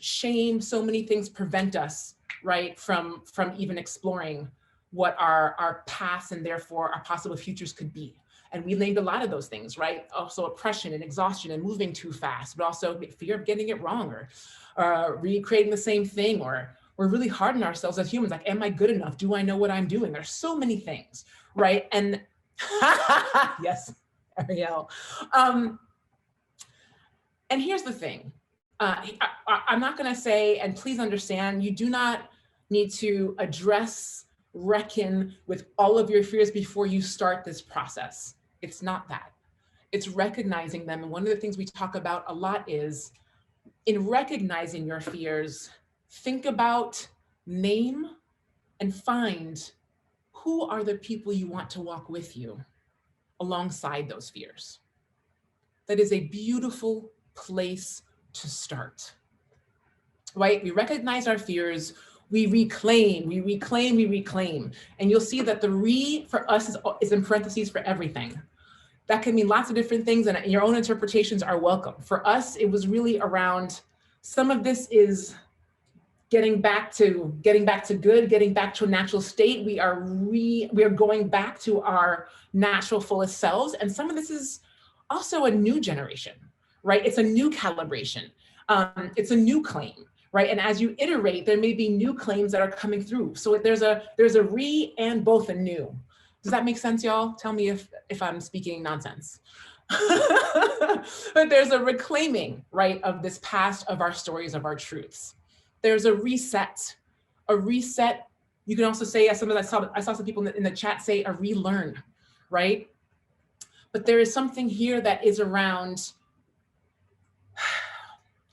shame, so many things prevent us, right, from even exploring what our past and therefore our possible futures could be. And we named a lot of those things, right? Also oppression and exhaustion and moving too fast, but also fear of getting it wrong or recreating the same thing, or we're really hard on ourselves as humans. Like, am I good enough? Do I know what I'm doing? There's so many things, right? And yes, Ariel. And here's the thing. I'm not gonna say, and please understand, you do not need to reckon with all of your fears before you start this process. It's not that. It's recognizing them. And one of the things we talk about a lot is, in recognizing your fears, think about, name, and find who are the people you want to walk with you alongside those fears. That is a beautiful place to start, right? We recognize our fears, we reclaim. And you'll see that the for us is in parentheses for everything. That can mean lots of different things, and your own interpretations are welcome. For us, it was really around, some of this is getting back to good, getting back to a natural state. We are going back to our natural fullest selves. And some of this is also a new generation, right? It's a new calibration. It's a new claim, right? And as you iterate, there may be new claims that are coming through. So there's a and both a new. Does that make sense, y'all? Tell me if I'm speaking nonsense. But there's a reclaiming, right, of this past, of our stories, of our truths. There's a reset. You can also say, as I saw some people in the chat say, a relearn, right? But there is something here that is around,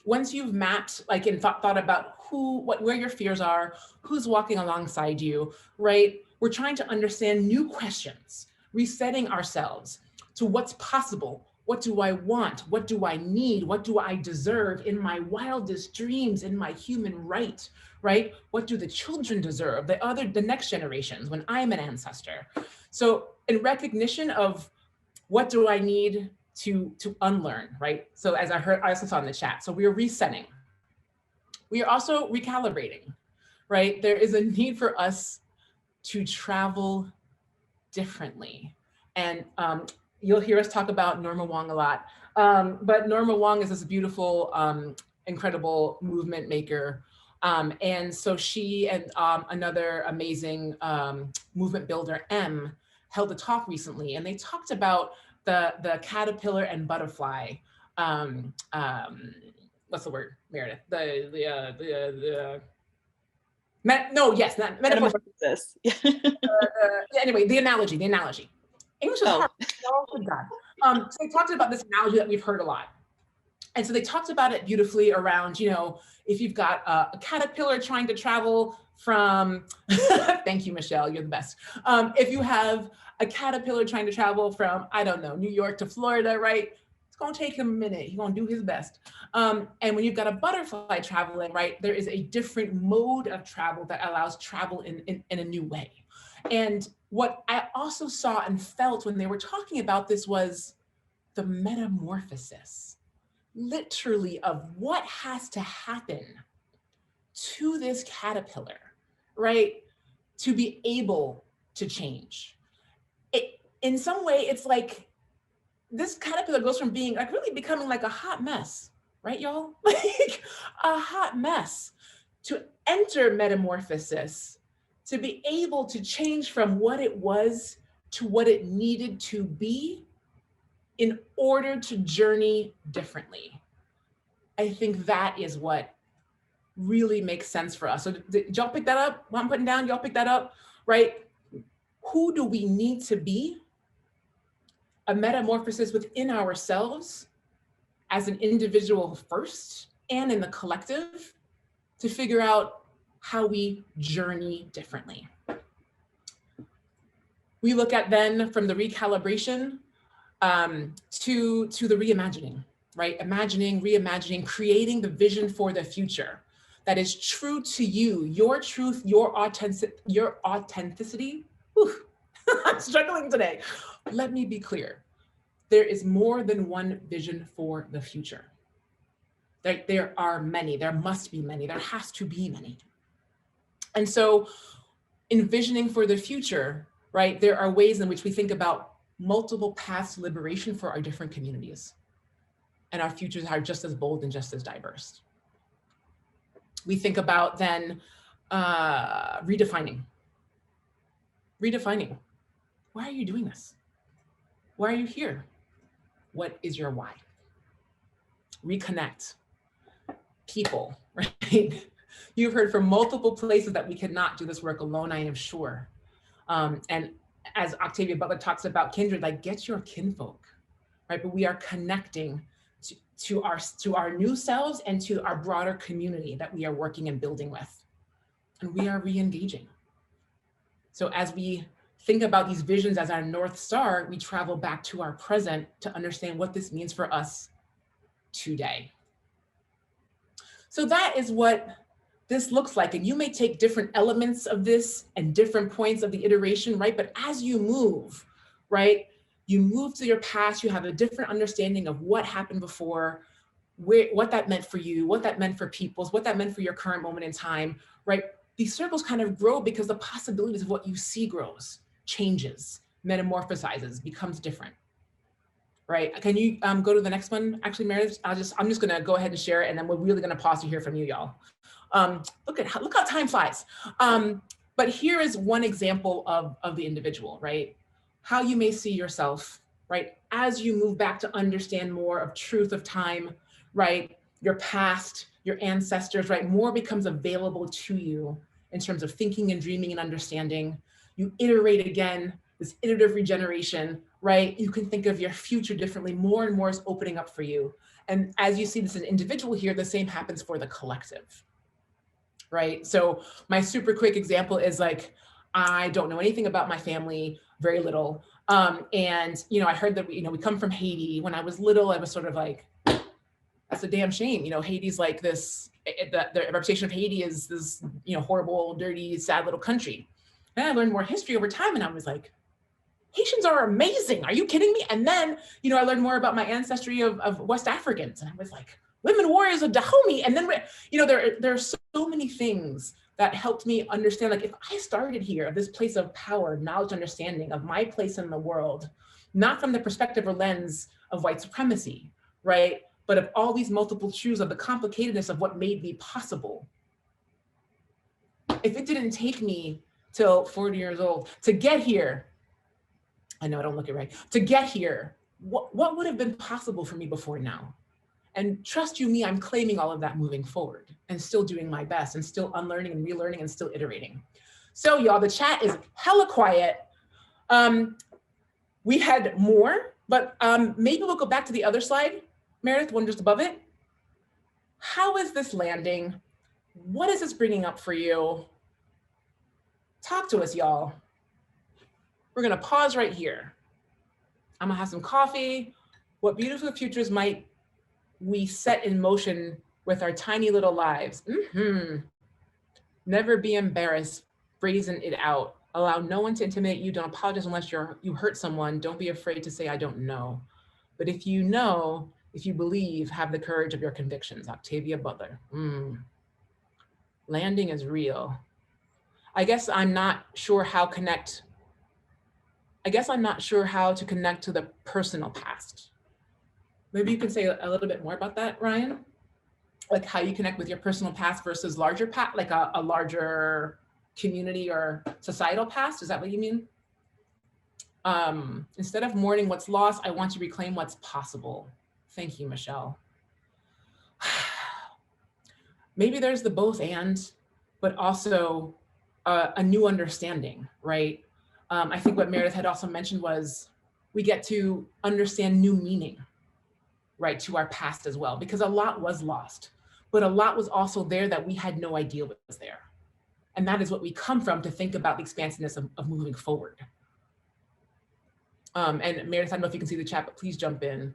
once you've mapped, like, and thought about where your fears are, who's walking alongside you, right? We're trying to understand new questions, resetting ourselves to what's possible. What do I want? What do I need? What do I deserve in my wildest dreams, in my human right? What do the children deserve? The next generations, when I'm an ancestor. So in recognition of what do I need to unlearn, right? So as I also saw in the chat, so we are resetting. We are also recalibrating, right? There is a need for us to travel differently. And you'll hear us talk about Norma Wong a lot. But Norma Wong is this beautiful, incredible movement maker. And so she and another amazing movement builder, M, held a talk recently, and they talked about the caterpillar and butterfly. What's the word, Meredith? Metamorphosis. Anyway, the analogy. English is hard. Oh, God. So they talked about this analogy that we've heard a lot. And so they talked about it beautifully around, if you've got a caterpillar trying to travel from, thank you, Michelle, you're the best. If you have a caterpillar trying to travel from, I don't know, New York to Florida, right? It's gonna take him a minute, he's gonna do his best. And when you've got a butterfly traveling, right, there is a different mode of travel that allows travel in a new way. And what I also saw and felt when they were talking about this was the metamorphosis, literally, of what has to happen to this caterpillar, right, to be able to change. In some way, it's like this caterpillar goes from being like really becoming like a hot mess, right, y'all? Like a hot mess, to enter metamorphosis, to be able to change from what it was to what it needed to be in order to journey differently. I think that is what really makes sense for us. So did y'all pick that up? What I'm putting down, y'all pick that up, right? Who do we need to be? A metamorphosis within ourselves as an individual first and in the collective to figure out how we journey differently. We look at then from the recalibration to the reimagining, right? Imagining, reimagining, creating the vision for the future that is true to you, your truth, your authenticity. Whew. I'm struggling today. Let me be clear. There is more than one vision for the future. There are many, there must be many, there has to be many. And so envisioning for the future, right? There are ways in which we think about multiple paths to liberation for our different communities. And our futures are just as bold and just as diverse. We think about then redefining. Why are you doing this? Why are you here? What is your why? Reconnect. People, right? You've heard from multiple places that we cannot do this work alone, I am sure. And as Octavia Butler talks about Kindred, like get your kinfolk, right? But we are connecting to our new selves and to our broader community that we are working and building with. And we are re-engaging. So as we think about these visions as our North Star, we travel back to our present to understand what this means for us today. So that is what this looks like. And you may take different elements of this and different points of the iteration, right? But as you move, right, you move to your past, you have a different understanding of what happened before, what that meant for you, what that meant for peoples, what that meant for your current moment in time, right? These circles kind of grow because the possibilities of what you see grows, changes, metamorphosizes, becomes different, right? Can you go to the next one? Actually, Meredith, I'm just gonna go ahead and share it, and then we're really gonna pause to hear from you, y'all. Look how time flies. But here is one example of the individual, right? How you may see yourself, right? As you move back to understand more of truth of time, right? Your past, your ancestors, right? More becomes available to you in terms of thinking and dreaming and understanding. You iterate again, this iterative regeneration, right? You can think of your future differently. More and more is opening up for you. And as you see this as an individual here, the same happens for the collective, right? So my super quick example is like, I don't know anything about my family, very little. And, I heard that, we come from Haiti. When I was little, I was sort of like, that's a damn shame. Haiti's like this, the reputation of Haiti is this, horrible, dirty, sad little country. Then I learned more history over time and I was like, Haitians are amazing. Are you kidding me? And then, I learned more about my ancestry of West Africans. And I was like, women warriors of Dahomey. And then, there are so many things that helped me understand, like, if I started here, this place of power, knowledge, understanding of my place in the world, not from the perspective or lens of white supremacy, right? But of all these multiple truths of the complicatedness of what made me possible. If it didn't take me till 40 years old to get here, I know I don't look it right, to get here, what would have been possible for me before now? And trust you me, I'm claiming all of that moving forward and still doing my best and still unlearning and relearning and still iterating. So y'all, the chat is hella quiet. We had more, but maybe we'll go back to the other slide, Meredith, one just above it. How is this landing? What is this bringing up for you? Talk to us, y'all. We're gonna pause right here. I'm gonna have some coffee. What beautiful futures might we set in motion with our tiny little lives? Never be embarrassed, brazen it out. Allow no one to intimidate you. Don't apologize unless you hurt someone. Don't be afraid to say, I don't know. But if you know, if you believe, have the courage of your convictions. Octavia Butler. Landing is real. I guess I'm not sure how to connect to the personal past. Maybe you can say a little bit more about that, Ryan? Like how you connect with your personal past versus larger past, like a larger community or societal past. Is that what you mean? Instead of mourning what's lost, I want to reclaim what's possible. Thank you, Michelle. Maybe there's the both and, but also a new understanding, right? I think what Meredith had also mentioned was we get to understand new meaning, right, to our past as well, because a lot was lost, but a lot was also there that we had no idea was there. And that is what we come from to think about the expansiveness of moving forward. And Meredith, I don't know if you can see the chat, but please jump in.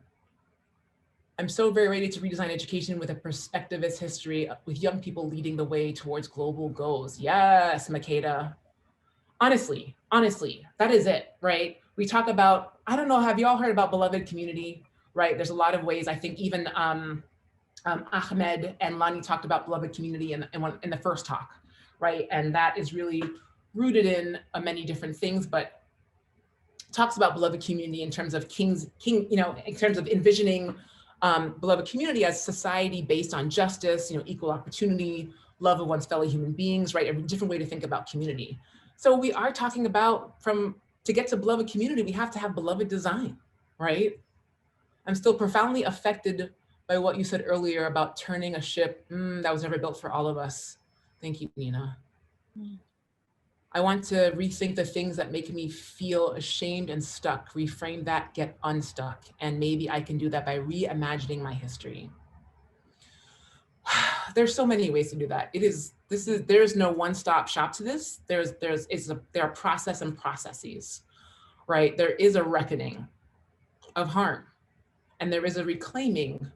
I'm so very ready to redesign education with a perspectivist history with young people leading the way towards global goals. Yes, Makeda. Honestly, that is it, right? We talk about, I don't know, have you all heard about beloved community, right? There's a lot of ways. I think even Ahmed and Lani talked about beloved community in the first talk, right? And that is really rooted in many different things, but talks about beloved community in terms of in terms of envisioning beloved community as society based on justice, equal opportunity, love of one's fellow human beings, right? A different way to think about community. So we are talking about to get to beloved community, we have to have beloved design, right? I'm still profoundly affected by what you said earlier about turning a ship that was never built for all of us. Thank you, Nina. I want to rethink the things that make me feel ashamed and stuck, reframe that, get unstuck. And maybe I can do that by reimagining my history. There's so many ways to do that. There's no one-stop shop to this. There are process and processes, right? There is a reckoning of harm, and there is a reclaiming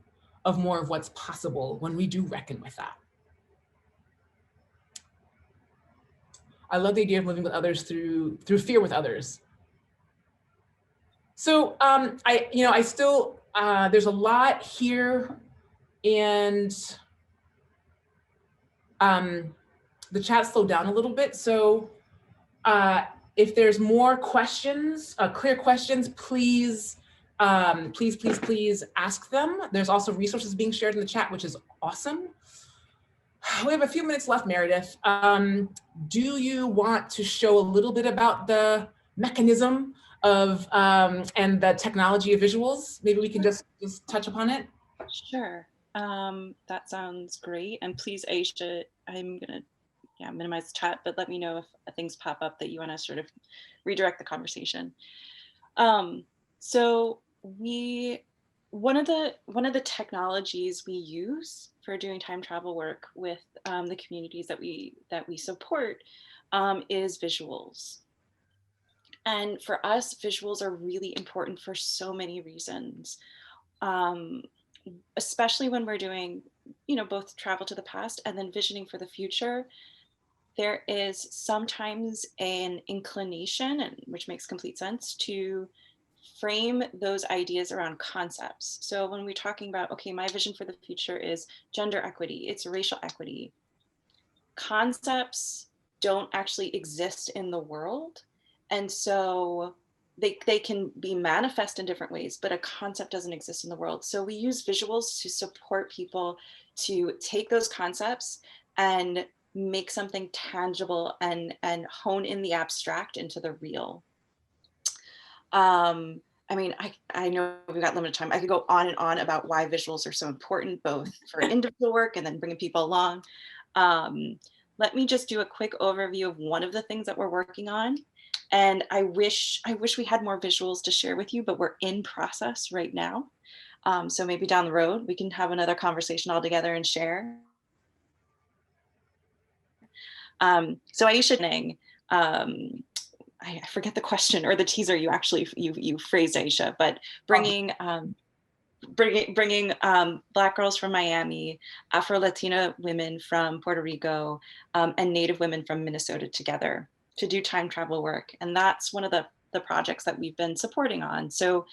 of more of what's possible when we do reckon with that. I love the idea of moving with others through fear with others. So I still, there's a lot here, and the chat slowed down a little bit. So if there's more questions, clear questions, please ask them. There's also resources being shared in the chat, which is awesome. We have a few minutes left, Meredith. Do you want to show a little bit about the mechanism of and the technology of visuals? Maybe we can just touch upon it. Sure. That sounds great. And please, Aisha, I'm gonna minimize the chat, but let me know if things pop up that you want to sort of redirect the conversation. So one of the technologies we use for doing time travel work with the communities that we support is visuals. And for us, visuals are really important for so many reasons, especially when we're doing, both travel to the past and then visioning for the future. There is sometimes an inclination, and which makes complete sense, to frame those ideas around concepts. So when we're talking about, okay, my vision for the future is gender equity, it's racial equity. Concepts don't actually exist in the world. And so they can be manifest in different ways, but a concept doesn't exist in the world. So we use visuals to support people to take those concepts and make something tangible and hone in the abstract into the real. I mean, I know we've got limited time. I could go on and on about why visuals are so important, both for individual work and then bringing people along. Let me just do a quick overview of one of the things that we're working on. And I wish we had more visuals to share with you, but we're in process right now. So maybe down the road, we can have another conversation all together and share. So Aisha, I forget the question or the teaser you actually you phrased, Aisha, but bringing Black girls from Miami, Afro-Latina women from Puerto Rico, and Native women from Minnesota together to do time travel work. And that's one of the projects that we've been supporting on. So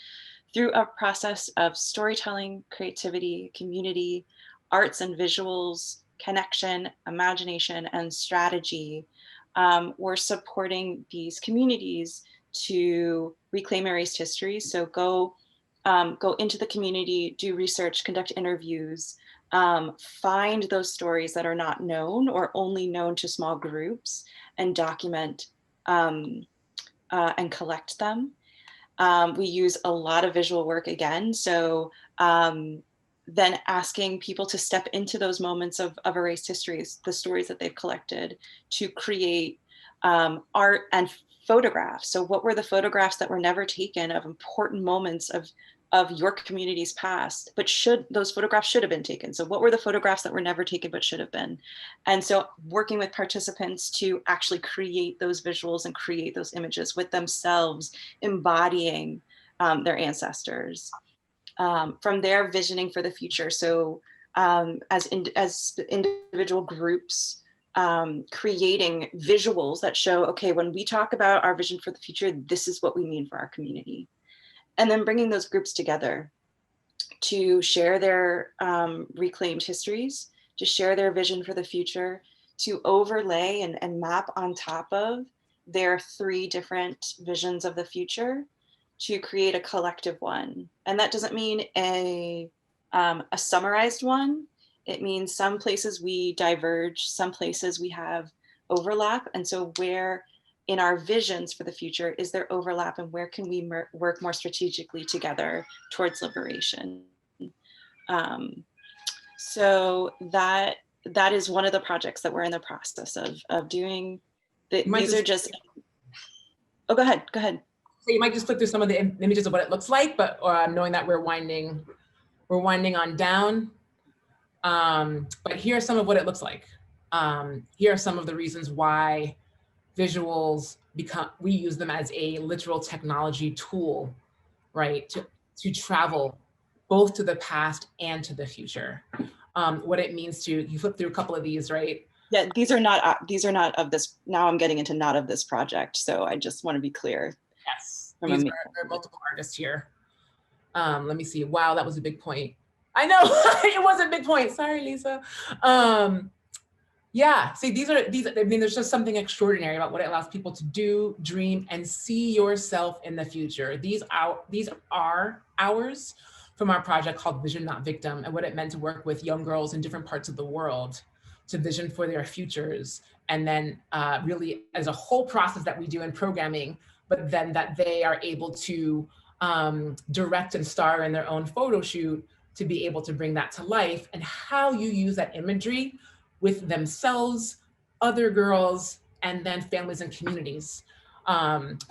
through a process of storytelling, creativity, community, arts and visuals, connection, imagination, and strategy, we're supporting these communities to reclaim erased history. So go into the community, do research, conduct interviews, find those stories that are not known or only known to small groups, and document and collect them. We use a lot of visual work again. So then asking people to step into those moments of erased histories, the stories that they've collected, to create art and photographs. So what were the photographs that were never taken of important moments of your community's past, but those photographs should have been taken. So what were the photographs that were never taken but should have been? And so working with participants to actually create those visuals and create those images with themselves, embodying their ancestors. From there, visioning for the future. So as individual groups, creating visuals that show, okay, when we talk about our vision for the future, this is what we mean for our community. And then bringing those groups together to share their reclaimed histories, to share their vision for the future, to overlay and map on top of their 3 different visions of the future to create a collective one. And that doesn't mean a summarized one. It means some places we diverge, some places we have overlap. And so where in our visions for the future is there overlap, and where can we work more strategically together towards liberation? So that is one of the projects that we're in the process of doing. These are just, oh, go ahead. So you might just flip through some of the images of what it looks like, but knowing that we're winding on down. But here are some of what it looks like. Here are some of the reasons why visuals we use them as a literal technology tool, right? To travel both to the past and to the future. What it means you flip through a couple of these, right? Yeah, these are not of this. Now I'm getting into not of this project. So I just want to be clear. Yes, there are multiple artists here. Let me see. Wow, that was a big point. I know it was a big point. Sorry, Lisa. Yeah, see, I mean, there's just something extraordinary about what it allows people to do, dream, and see yourself in the future. These are ours from our project called Vision Not Victim, and what it meant to work with young girls in different parts of the world to vision for their futures. And then really as a whole process that we do in programming, but then that they are able to direct and star in their own photo shoot to be able to bring that to life, and how you use that imagery with themselves, other girls, and then families and communities.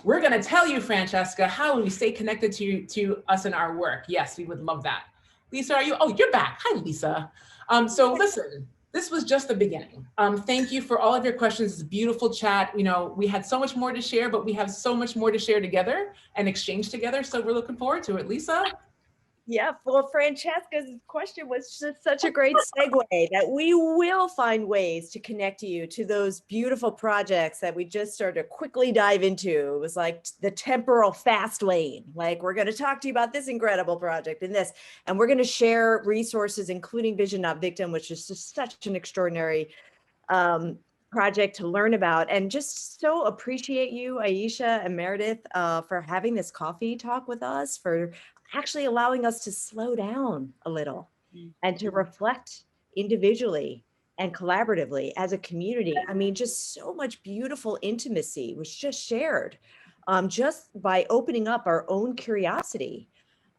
We're gonna tell you, Francesca, how we stay connected to us and our work. Yes, we would love that. Lisa, you're back. Hi, Lisa. So listen, this was just the beginning. Thank you for all of your questions. It's a beautiful chat. You know, we had so much more to share, but we have so much more to share together and exchange together. So we're looking forward to it. Lisa? Yeah, well, Francesca's question was just such a great segue that we will find ways to connect you to those beautiful projects that we just started to quickly dive into. It was like the temporal fast lane. Like, we're going to talk to you about this incredible project and this, and we're going to share resources, including Vision Not Victim, which is just such an extraordinary project to learn about. And just so appreciate you, Aisha and Meredith, for having this coffee talk with us, for actually allowing us to slow down a little and to reflect individually and collaboratively as a community. I mean, just so much beautiful intimacy was just shared just by opening up our own curiosity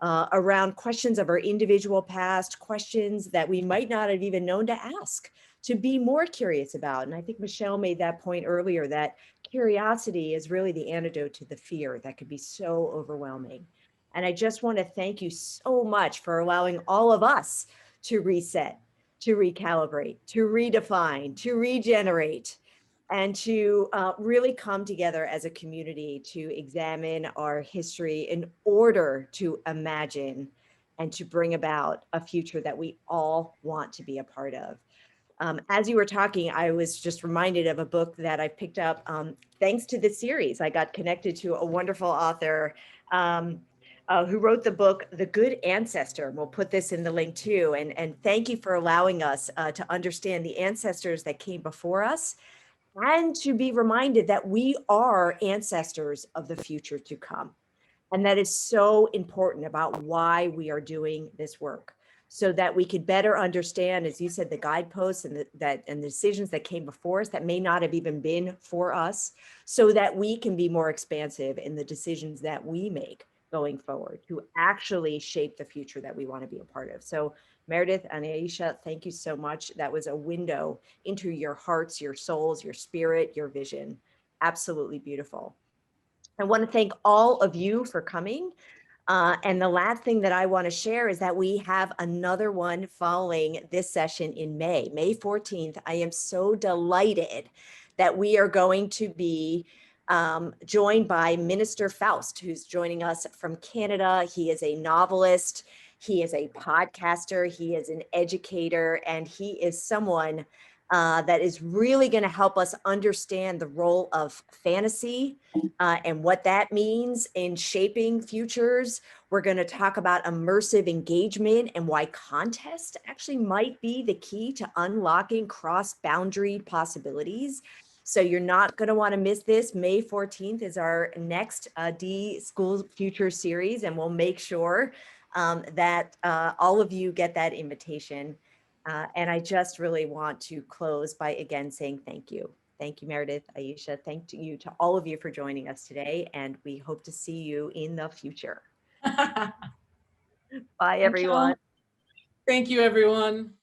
around questions of our individual past, questions that we might not have even known to ask, to be more curious about. And I think Michelle made that point earlier, that curiosity is really the antidote to the fear that could be so overwhelming. And I just want to thank you so much for allowing all of us to reset, to recalibrate, to redefine, to regenerate, and to really come together as a community to examine our history in order to imagine and to bring about a future that we all want to be a part of. As you were talking, I was just reminded of a book that I picked up thanks to this series. I got connected to a wonderful author who wrote the book, The Good Ancestor. We'll put this in the link too. And thank you for allowing us to understand the ancestors that came before us and to be reminded that we are ancestors of the future to come. And that is so important about why we are doing this work, so that we could better understand, as you said, the guideposts and the decisions that came before us that may not have even been for us, so that we can be more expansive in the decisions that we make going forward to actually shape the future that we want to be a part of. So Meredith and Aisha, thank you so much. That was a window into your hearts, your souls, your spirit, your vision. Absolutely beautiful. I want to thank all of you for coming. And the last thing that I want to share is that we have another one following this session in May, May 14th. I am so delighted that we are going to be joined by Minister Faust, who's joining us from Canada. He is a novelist, he is a podcaster, he is an educator, and he is someone that is really going to help us understand the role of fantasy and what that means in shaping futures. We're going to talk about immersive engagement and why contest actually might be the key to unlocking cross-boundary possibilities. So you're not going to want to miss this. May 14th is our next D.school Future series, and we'll make sure that all of you get that invitation. And I just really want to close by again saying thank you. Thank you, Meredith, Aisha. Thank you to all of you for joining us today, and we hope to see you in the future. Bye, everyone. Thank you, everyone.